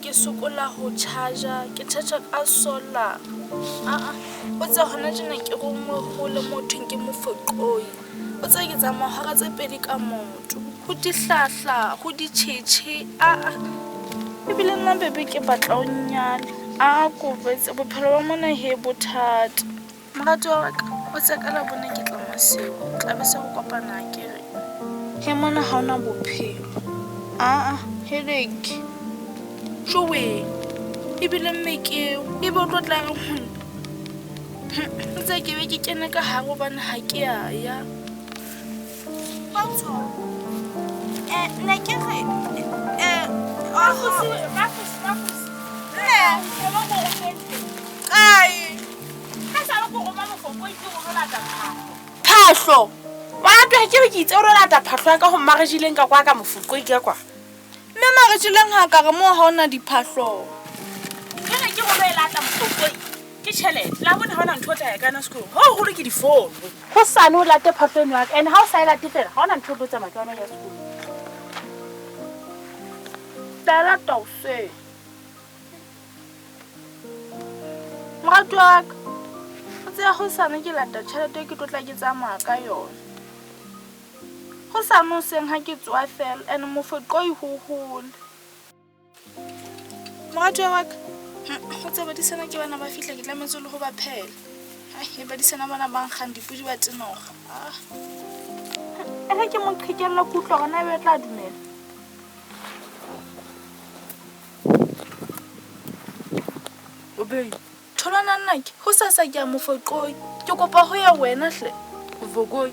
ke sokola ho charger ke charge ka solar o tsa hona jena ke go mo go le motho ke mo foqoi o tsa ke tsa mahara tse pedi ka motho go dihlahla go ditšhetše e bile nna bebe ke batla o nyale ko vetse bophelo ba mona he bothata morato wa ka o tsa ka la bona ke tla maseo tla be se go kopana ke re he mona ha ona bophelo headache jowe e bile mmekeo e bo tlo tla re ntse ke be ke kene ka hare gobane ha ke ya batho nna ke re phahlo batho ha ke re ke itse o lata phahlo ya ka go magejileng ka kwa ka mofokoi ka kwa mme magejileng ha ka re mo ha ona diphahlo ke re ke go lo e lata mofokoi ke tšhelete la bone ha ona ntho tla ya kana sekolo ho gore ke difono go sane o late phahlong ya ka and ha o sa e late fela ha ona ntho tlo tsamaya ka yona ya sekolo tala tause morato wa ka o tsaya go sane ke lata tšhelete ke tlotla ke tsamaya ka yona go sane o seng ha ke tswa fela and mofokoi ho hole morato wa ka go tsa badisana ke bana ba fihla ke tlametse le go ba phela e badisana bana ba nkgang dipudi ba tenoga e re ke mo qhekella kutlwa gona be tla dumela obei tholana nnake go sa ke a mofokoi ke kopa go ya wena hle mofokoi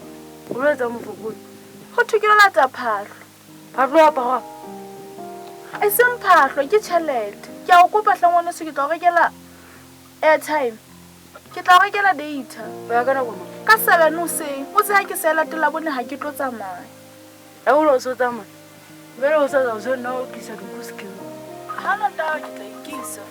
o le tsa mofokoi go thukela lata phahlo ya pagwa e seng phahlo ke tšhelete ke a o kopa hlangwana se ke tla rekela airtime ke tla rekela data ba ka nako ka 7 o seng o tsaya ke se latela bone ha ke tlo tsamaya a o lo so tsamaya bele o sa zo no ke sa go skill ha na ta ke tla ikisa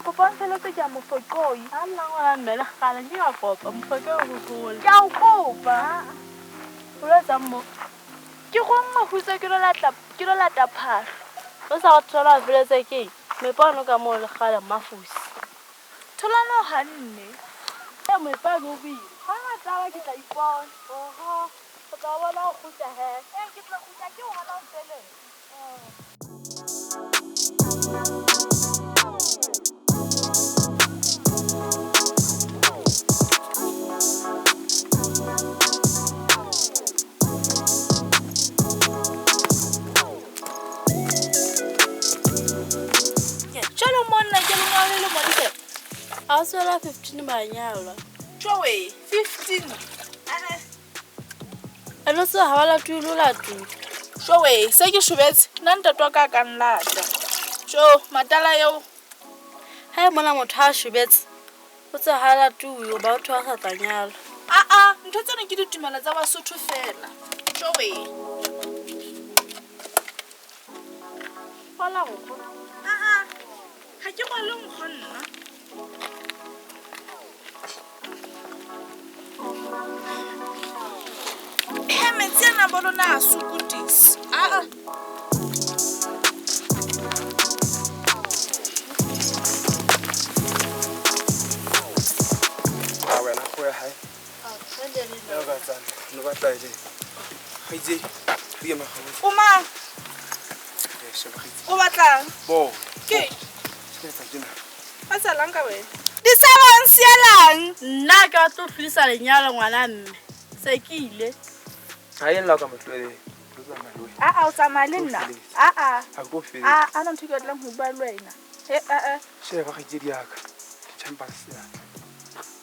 Popon feletse ke a mofokoi a nna ngwana mmele gala ke a kopa mofokoi o gole ke a o kopa o le tsa mo ke go nngwe hutse ke lo lata phahlo o sa go thola feletse ke mepano ka mo le gala mafusi tholana ga nne e mepano o bile ga ga taba ke tla ipona go tla bona go gutsa he ke tla gutsa ke o gana o tsele I was 15 by now. Joey, 15. I don't know how to do that. Joey, say you should Nanta Toka can last. Joe, Matala yo. Hey, Mona Motash bets. What's a hala to about to a Tanyal? I'm just going to get it to Malazawa so to fair. Joey. Follow. Had you a long one? Metsena bolona sukutisi wena go ya hae no ba tsana no ba tla ile haitse di ma go o mang o batlang bo ke tsa dina a tsalang ka wena di sa bonselang nna ka tlo tlisa lenyalo ngwana mme se ke ile ha yen la ka motlwele o tsamaya le nna a don't think I'd let me buy wena she ba gaitse di aka champa seatla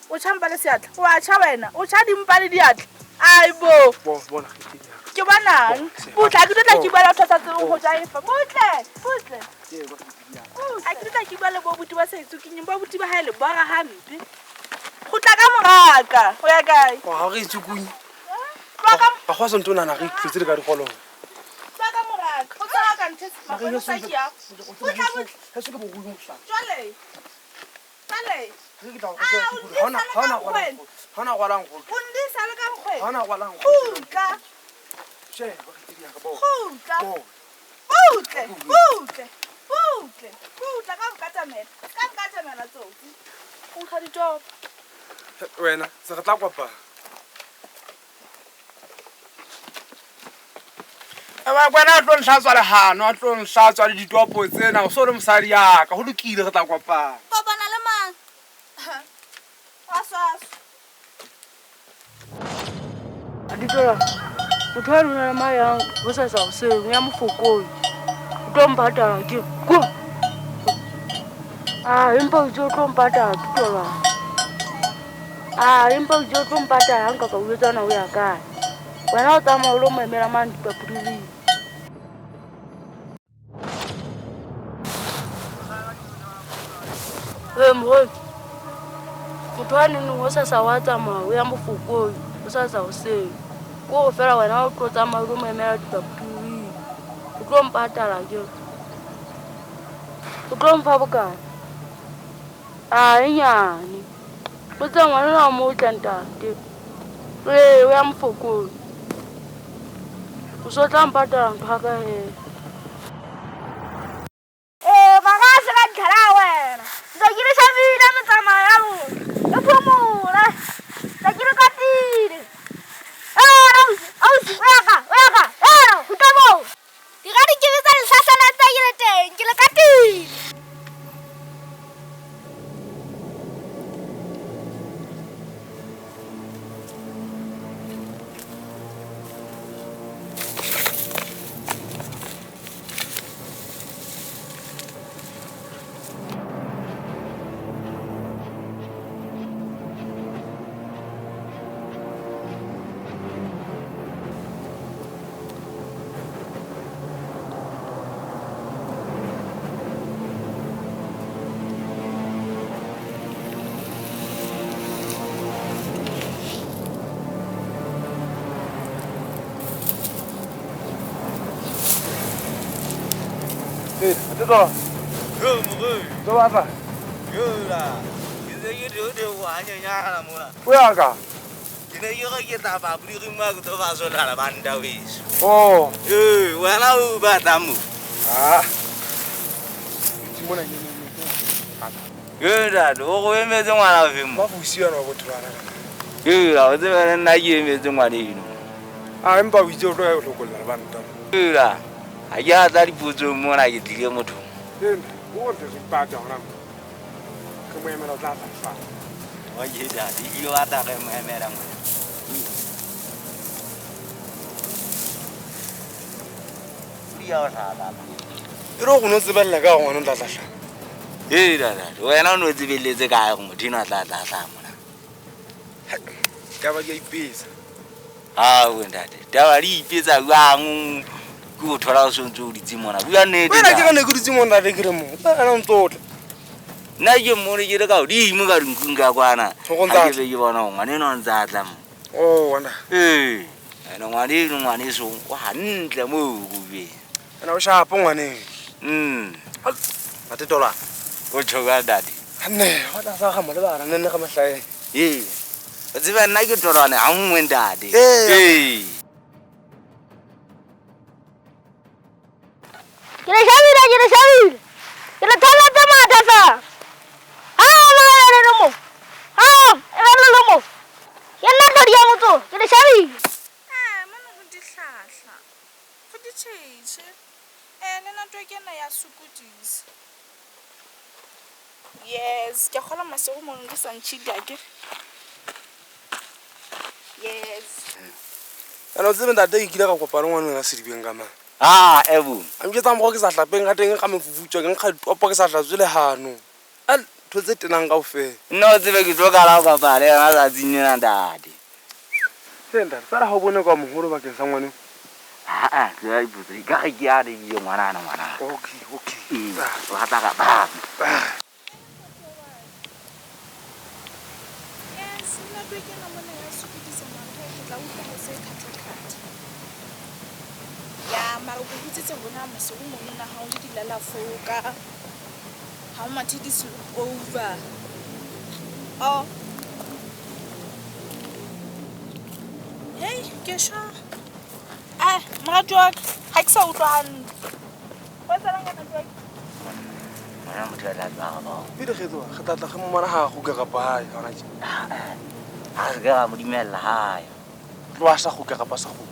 o champa le seatla wa cha wena o cha dimpa le diatla ai bo bona gaitse di aka ke bonang botla ke tla ke bala thata tseo go ja efa botle ke ba gaitse di aka a ke tla ke bala bo buti ba sa itsukinyeng ba buti ba haele ba ga hampe go kgutla ka moraka o ya kae wa ga itse kunya Tloa ba go se ntona na ga itletse ka digolong ka moraka o tsaya ka ntse magolo sa ke ya ha se ke bo go musha jwale jwale ke tla go hona gwalang go o ndi sale ka nkgwe hona gwalang go kgutla she ba ke tiri ka bo kgutla bo kgutla ka nkatamela tsotsi o nkga ditopo wena se re tla kwapa ba kwena a tlo nhlatswa lehano a tlo nhlatswa le ditopo tsena o so le mosadi yaka go lokile re tla kwapang kopana le mang aswaso Aditola, motho wa lona ma yang go sa sa seng ya mofokoi. O tlo mpatala ke. Go. Empa o tlo mpatala Aditola. Empa o tlo mpatala nka ka o etsana o ya kae. Wena o tsamaya o lo memela mang dipapuding. Motho wa neng o sa sa wa tsamaya o ya mofokoi. O sa sa o seng. Ko fela wena o tlo tsamaya o lo memela dipapuding. O tlo mpatala ke. O tlo mpha bokae? Nyane. O tsa ngwana wa mo tlantate. O ya mofokoi. O so tla mpatala ntho ka he. magase ka ntlhala wena ntse ke le shabile metsamao ya lona e phomole ntse ke le katile ausi o yaka gutla moo digadi ke betsa lesasana tsa ke le teng ke le katile Aditola do batla o ya ka oh wena o batla mo mona dad o go emetse ngwana fe mo ba go siana go thulana o tsebe nna ke emetse ngwana eno empa o itse o tlo ya go hlokolla ba ntana ha ke a tla dipotso mona ke tlile motho o re re pata hona ke mo emela o tla tla wa ke dad ke wa ta ke mo emela mo ya wa sala e re go no tsebella ka ngwana o tla tla dad wena o no tsebeletse kae go motho eno a tla mona ka ba ke ipesa ntate taba di ipetsa jwang ke o thola o sontse o ditse mona bua nnete wena ke gane ke ditse mo ntate ke re mo ana ntotla nna ke mo ke re ka godimo ka dinkung ka kwana Thogontsatla. ha ke be ke bona ngwane eno a ntse a tla mo wena ene ngwane so o hantle mo go beng wena o shapo ngwaneng Aditola o tshoga dadi nne wa tla sa ga mo le bana nne ga mahlae o tsebe nna ke torane ha nngwe ntate ke le shabile ke le thola tamata fa le mo le mo ke nna tlodi ya motso ke le shabile mona go dihlahla go ditšheiše le nato ke na ya sokodisa yes ke a kgola masego mono ke santšhida ke yes ana o tsebe ntate ke kile ka kopana ngwana wa sedibeng ka mang ebu a mjetsa mo ke sa hlapeng ga teng ga mefufutswa ke nkga ditopo ke sa hlatswe lehano a ntho tse tenang kaofela nna o tsebe ke tlo kala go kopana le yona tsatsing ena ntate ntate tsala ga o bone kwa mogolo bakeng sa ngwane tloya dipotso ka ge ke a lebile ngwanana okay wa tla ka ba mara ko butsitse bona mose o monna ha o di lala foka ha o mathe di over oh hey ke sha mratwa ha ke sa utlwa hantle wa tsala ngana twa Mana motho la ba ba. Pele kgetwa ge tlatla ge mmona ha go ke gapa hae gona tje. Ha se ga mo dimela hae. Tloa sa go ke gapa sa go.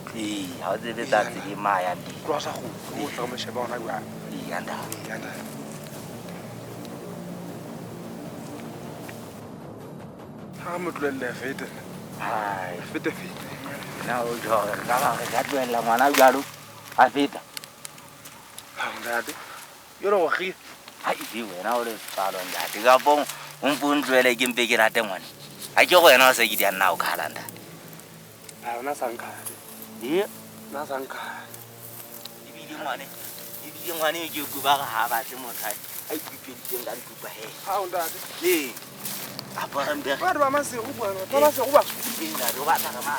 Ha o tsebe tsa tse di maya di. Tloa sa go mo tla mo sheba ona bua. Yanda. Yanda. Ha mo tlwelle fete. Hai, Fete. na o jo ga ga tloela ngwana jalo a feta. Ha ndade. Yoro wa gi. Hai di wena o le tsalo ndate ka bong o mpuntlwele ke mpe ke rate ngwana. Ha ke go wena o se ke di nna o khalanda. Ha ona sanka. Na sanka. Ibile ngwane ke go ba ga ba tse motho a ipipeditseng ka ntupa he. Ha ndade. A ba mbe. Ba ba mase go bua. Ba se go ba. Nda ro ba ta ma.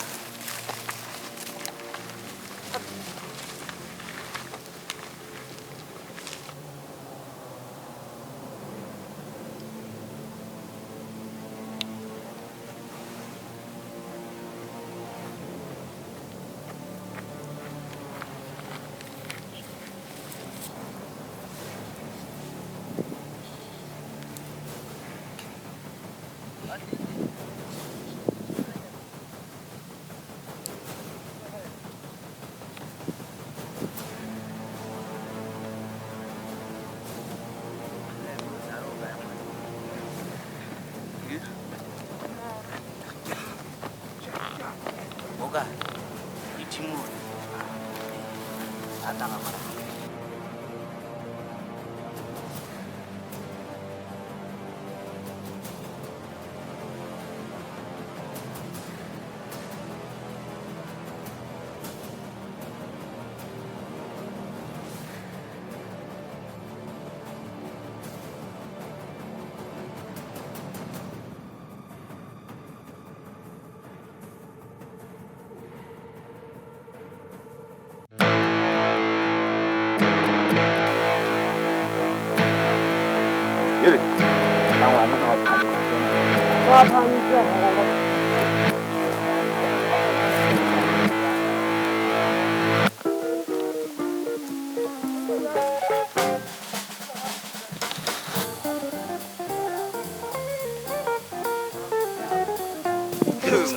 Oga, itimu. Ata ngapa?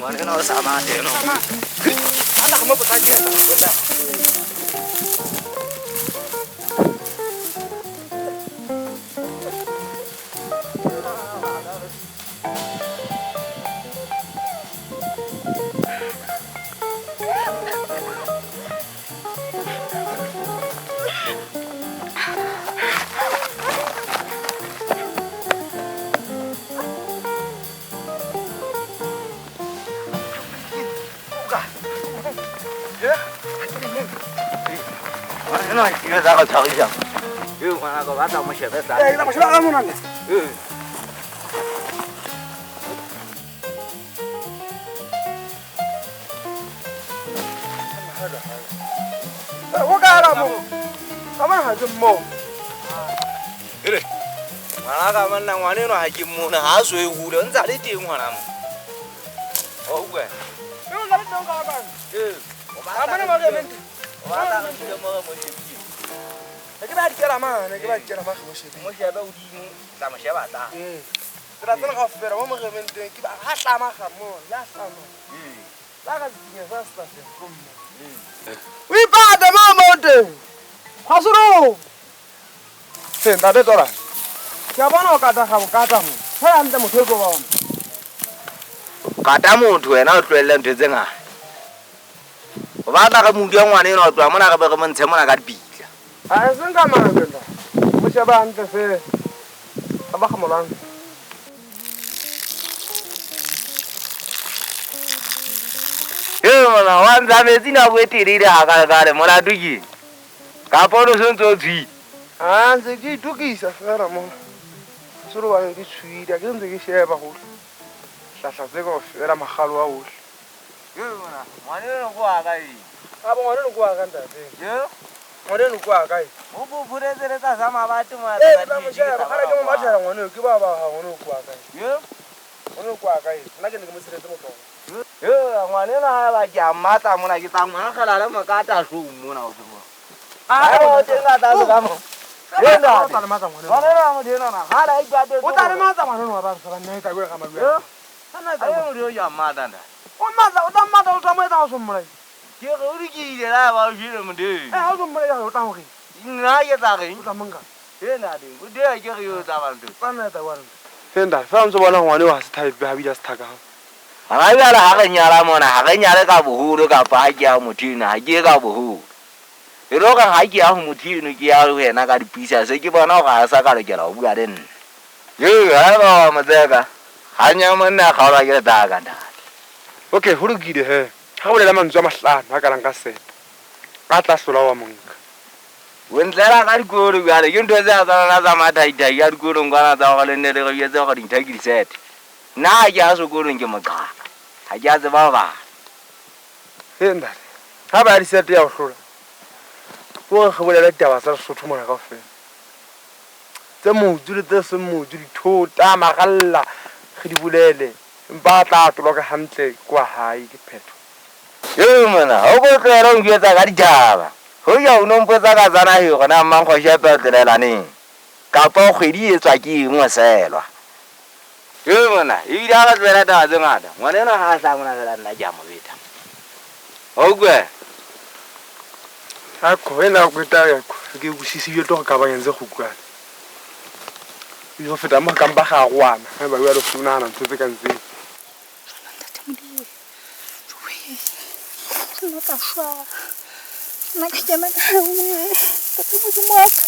Mana no sama deh no. Anda kamu bertanya. No, yo estaba chavilla. Yo cuando acababa me llevé esa. La mochila la mona. Wo ka ra mo. Kama ha je mo. Ire. Mana ka manna ngwane no ha ke mona ha so e hule ntsa le teng ngwana mo. O gwe. Yo la le tong ka ba. O ba Amana mo le mente. O ba ta ke mo mo ke. Ke ba di kera ma, ke ba di kera ma go shebe. Mo shebe o dimo tla mo sheba ta. Tra tsena ga fera mo mo mente ke ba ha tlama ga mo, la tlama. La ga dinge sa sta se kommo. Wi ba de ma mo de. Khasuro. Se nda de tora. Ke bona o kata ga bokata mo. Ha ante mo theko ba ona. Kata motho wena o tlwelle ntwe tse ngata. O ba ta ka mudi ya ngwane eno o tloa mona ka be re montshe mona ka dipitla. Ha se nka mana benda. Mo sheba ante se. Aba ga molang. Mona wa nzametse na boetelele ha ka le mola tuki. Ka pono sontso tshi. Ah, ntse ke itukisa fela mo. Solo wa ke tshwida ke ntse ke sheba go. Hlahla tse go fela magalo a ohle. Mona ngwane eno go aga e. A bo ngwane go aga ntate. ngwaneno kwa kae o bo phuretseletsa sa mabate mo tla mo sheba ga ke mo mathela ngwaneno ke ba ngwaneno kwa kae yo ngwaneno kwa kae nna ke ne ke mo siretse motlong yo ngwaneno ha ba ke a mmatla mona ke tsa ngwagela le mokata show mona o tsemo o tenga ta ka mo yenda tla le matsa ngwaneno ngwaneno a mo dena na ha la ikate o tla le matsa ngwaneno wa ba sa nne ka go ga mabuya sana a yo yo ya mmata nda o matsa o tla matsa o tla mo etsa go sommolai ke go di ke ile la ba o jile mo de ha o sommolai o tla go ke nna ke tsa ge o tla monga yena de o de ke re yo tsa bantu tsana eta wa Fenda fa ntse bona ngwane wa se type ha bile se thaka ga bjala ga re nyala mona ga re nyale ka boholo ka pa ke ya mothina ha ke ka boholo e ro ka ga ke ya go mothino ke ya wena ka dipisa se ke bona ga sa ka lekela o bua le nna yo ha ba mo tseka ga nya monna ga ola ke ta ka nda okay ho lokile he ha o lela mantswe a mahlano ha ka lang ka set a tla hlola wa monka o ntlela ka dikolo bjale ke ntho tse a tsana tsa mathaithai ya dikolo nkwana tsa go le nne le go yetse go dinthaki di set nna ke a sekolong ke moqaka ga ke a tseba ba Fenda ha ba di set ya go hlola o go bolela taba sa Sotho mona ka ofela tse moju le tse se moju di thota magalla ge di bolele ba tla tloka hantle kwa hae ke phetho yo mona o go tlera o ngietsa ka dijaba go ya o nompetsa ka tsana he gona mang go shepa tlelelane ka pa kgwedi e tswa ke ngwe selwa yo mona e di ga tsela ta tse ngata ngwanena ga sa mona fela nna ke a mo beta o gwe ha ko ena go ta ya ko ke go sisiwe to ka ba yentse go kwa yo feta mo ka mba ga gwana ha ba ya lo funana ntse ka ntse Nna ka shwa. Nna ka kena ka nngwe. Ka tse mo ka.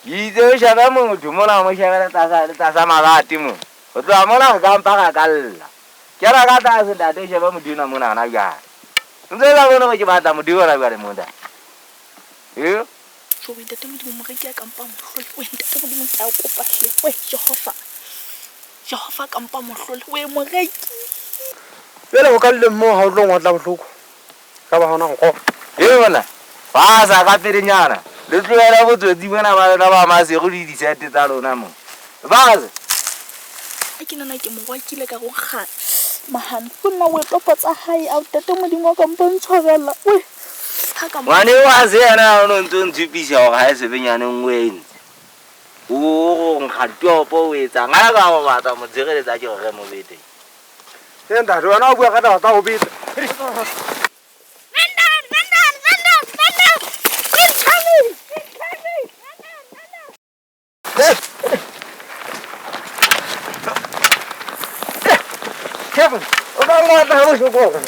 itse o shaba motho mona mo shebela tsa sa magati mo o tloa mona ka mpa ga kalla ke ra ka tsa se date sheba modina mona na bjale ntse la bona go ke batla modimo ra bjale mona yo So we ntate modimo mo re ke ka mpa mohlolo. We ntate modimo ke a kopa hle. We Jehova. Jehova ka mpa mohlolo. We mo reki. pele go ka le mo ha o tlo ngwatla bohloko ka ba hona go yo mona ba sa ka perenyana le tloela botswetsi bona ba lena ba masego le disete tsa lona mo ba se Ke nana ke mo wakile ka go kgana. Mahana go nna we topo tsa hae a ntate modimo ka mpa ntshwarela. We ha ka mo ngwane wa se yana o no ntse ntshupisa go ga e sebenyane nngwe ntse o go nkga topo o etsa nga ka go batla motshegeletsa ke go ge mo bete Fenda re wena o bua ka taba tsa go beta Kevin, o ka ngwatla bohloko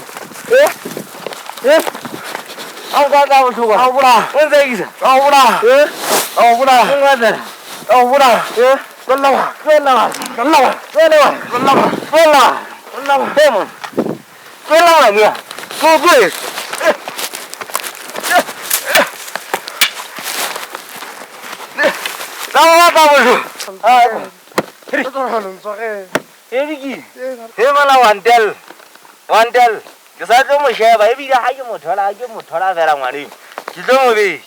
a o ka tla bohloko a bula o ntsekisa a bula a bula o ngwatlela a bula Lawa tswela lawa tswela lawa tswela lawa Demon tswela manya go go Lawa ba bohloko ke tlo no tsore Eriki he mala wantel ke sa tlo mo sheba e bile ha ke mothola fela ngwaneng ke tlo mo be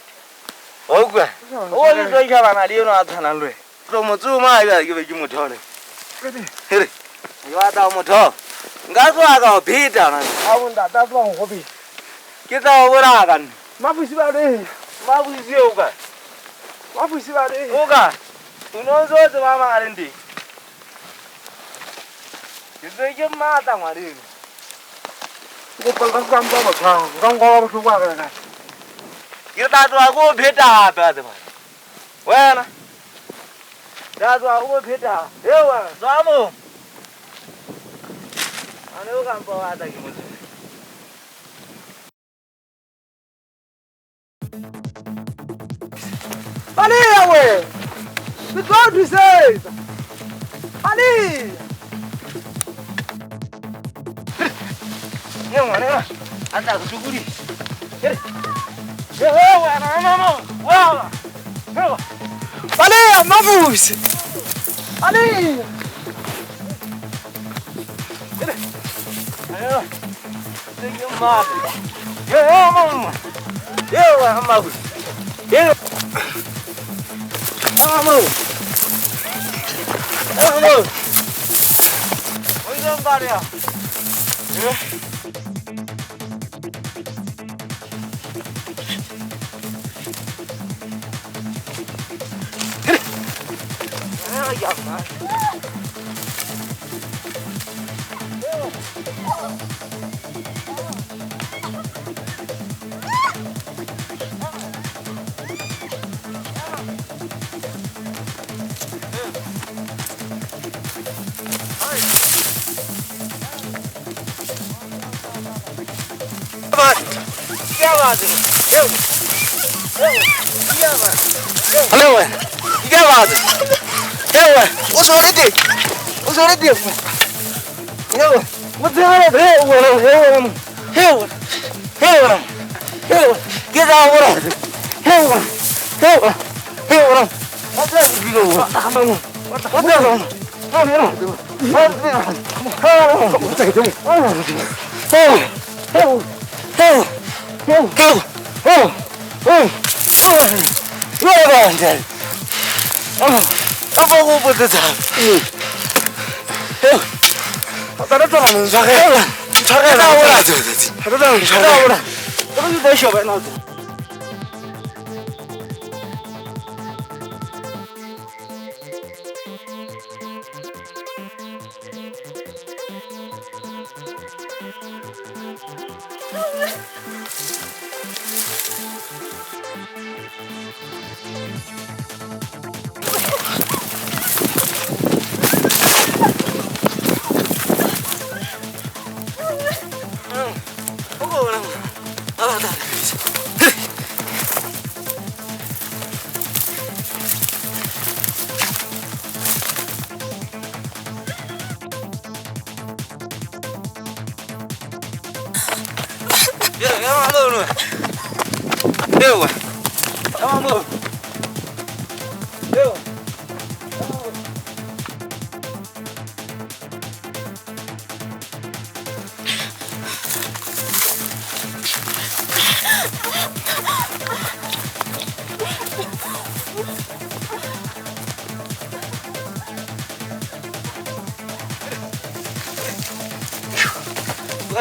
o kwa o le tlo sheba na le yona a tshwana le tlo mo tsoma ya ke be ke mothole here ke batla motho nka tloa ka o pheta na a bunda ta tlo go be ke tla o bona ka mabusi ba le ma buisi o ka mabusi ba le o ka o no zo tsoma ma le ndi ke tse ke mata ngwaneng go pala ka mpa ba tshang ka ngwa ba tlhoka ka ka ke tla tloa go pheta gape a tseba wena tla tloa go pheta ewa tswa mo ane o ka mpa wa tla ke motho Ali we the God who says Ali ye ngwana a tla go tsukudi ewa no wa ewa Ali mabusi Ali ayo tse ke mata ye mama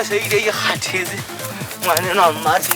Saya dia hati sih, mana nak mati.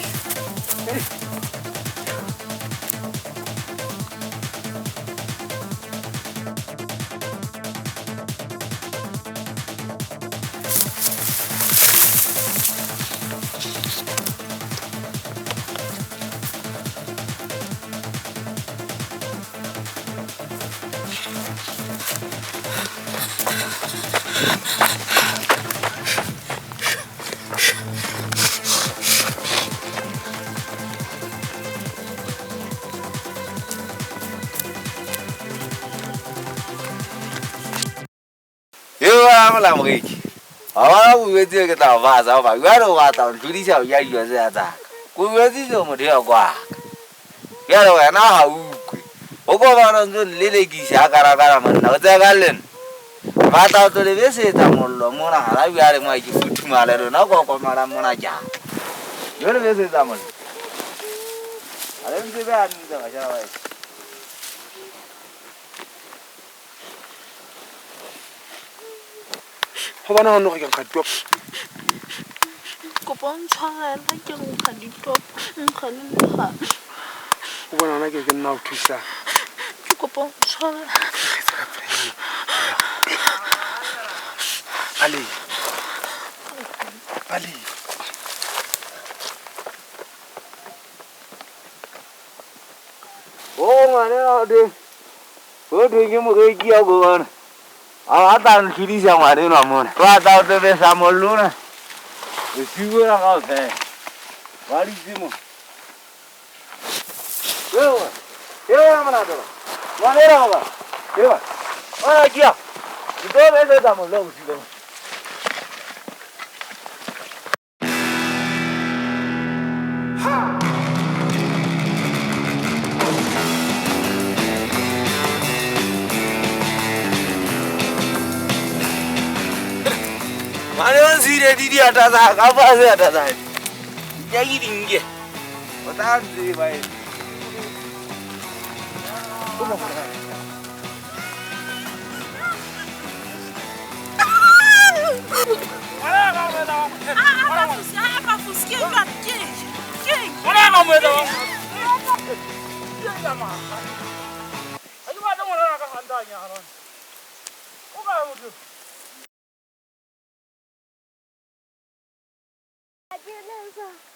Làm cái gì? Quý vị cái tàu va sao phải quá đâu va tàu chú đi sao dây dừa ra ta. Quý vị gì mà đi qua. Cái đâu nó hậu. Bố có nó lấy cái xa cara mà nó ra cái lên. Va tàu tôi đi về tàu một lỗ mua là lại về được ngoài cái phút mà lại rồi nó có mà làm mua chả. Nhớ là về tàu mình. À em sẽ về ăn được sao vậy? Ho bona no ke khatop Ko bontshwarela ke nkga ditop nkga le lekga o bona na ke nna o thusa ke ko bontshwarela Ali Oh mana ada o de mo ke kia go Awatan kiri sama dia namun. Kau tahu tu biasa mulu na. Siapa nak kau teh? Balik simu. Siapa mana tu? Mana orang apa? Siapa? Mana kia? Itu biasa sama lu siapa? Mana orang sih dia atas apa sih atas? Jadi tinggi. O tla ntseba ene. Adeleza.